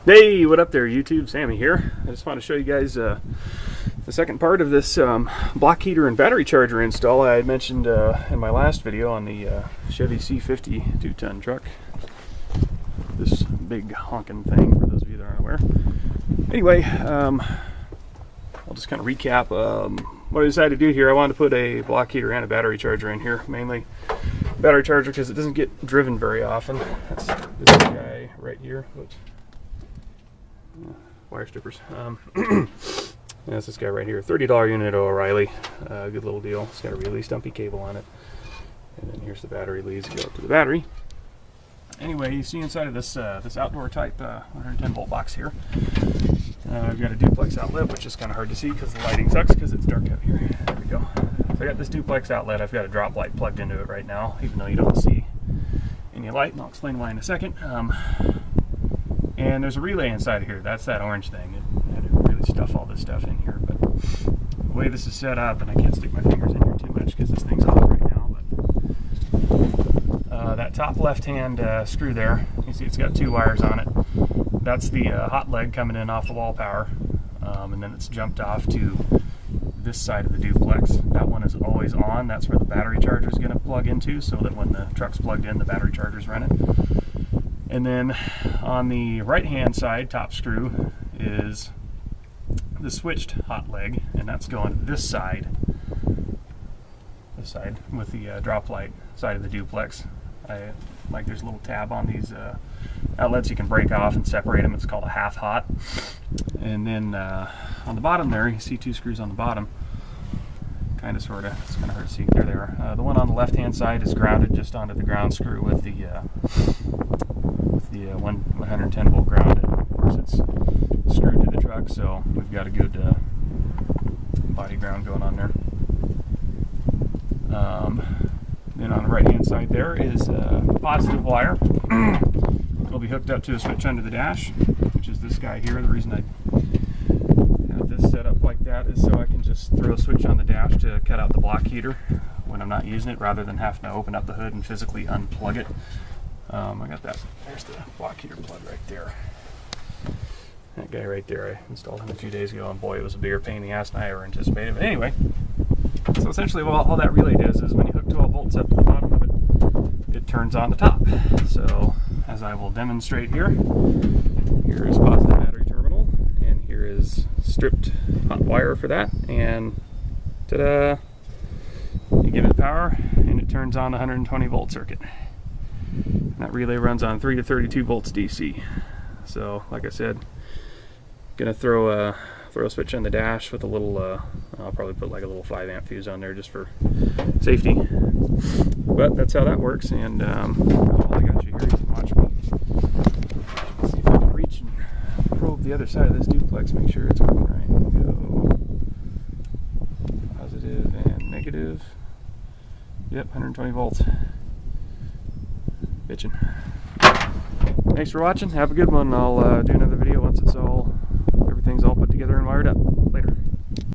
Hey, what up there YouTube? Sammy here. I just want to show you guys the second part of this block heater and battery charger install I had mentioned in my last video on the Chevy C50 2-ton truck. This big honking thing, for those of you that aren't aware. Anyway, I'll just kind of recap what I decided to do here. I wanted to put a block heater and a battery charger in here, mainly battery charger because it doesn't get driven very often. That's this guy right here. Oops. Wire strippers. That's this guy right here. $30 unit at O'Reilly. Good little deal. It's got a really stumpy cable on it. And then here's the battery leads to go up to the battery. Anyway, you see inside of this this outdoor type 110 volt box here, I've got a duplex outlet, which is kind of hard to see because the lighting sucks because it's dark out here. There we go. So I got this duplex outlet. I've got a drop light plugged into it right now, even though you don't see any light, and I'll explain why in a second. And there's a relay inside of here. That's that orange thing. I didn't really stuff all this stuff in here, but the way this is set up, and I can't stick my fingers in here too much because this thing's off right now, but that top left-hand screw there, you see it's got two wires on it. That's the hot leg coming in off the wall power, and then it's jumped off to this side of the duplex. That one is always on. That's where the battery charger is going to plug into, so that when the truck's plugged in, the battery charger's running. And then on the right hand side, top screw, is the switched hot leg, and that's going to this side with the drop light side of the duplex. Like there's a little tab on these outlets you can break off and separate them. It's called a half hot. And then on the bottom there, you see two screws on the bottom. Kind of, sort of. It's kind of hard to see. There they are. The one on the left hand side is grounded just onto the ground screw with the 110 volt ground, and of course it's screwed to the truck, so we've got a good body ground going on there. Then on the right hand side there is a positive wire. It'll be hooked up to a switch under the dash, which is this guy here. The reason I have this set up like that is so I can just throw a switch on the dash to cut out the block heater when I'm not using it, rather than having to open up the hood and physically unplug it. I got that. There's the block heater plug right there. That guy right there, I installed him a few days ago, and boy, it was a bigger pain in the ass than I ever anticipated. But anyway, so essentially all that relay does is when you hook 12 volts up to the bottom of it, it turns on the top. So as I will demonstrate here, here is positive battery terminal, and here is stripped hot wire for that, and ta-da! You give it power, and it turns on the 120 volt circuit. That relay runs on 3 to 32 volts DC. So, like I said, gonna throw a switch on the dash with a little. I'll probably put like a little 5 amp fuse on there just for safety. But that's how that works. And all I got you here, you can watch me. Let's see if I can reach and probe the other side of this duplex. Make sure it's working right. Go positive and negative. Yep, 120 volts. Bitchin'. Thanks for watching. Have a good one. I'll do another video once everything's all put together and wired up. Later.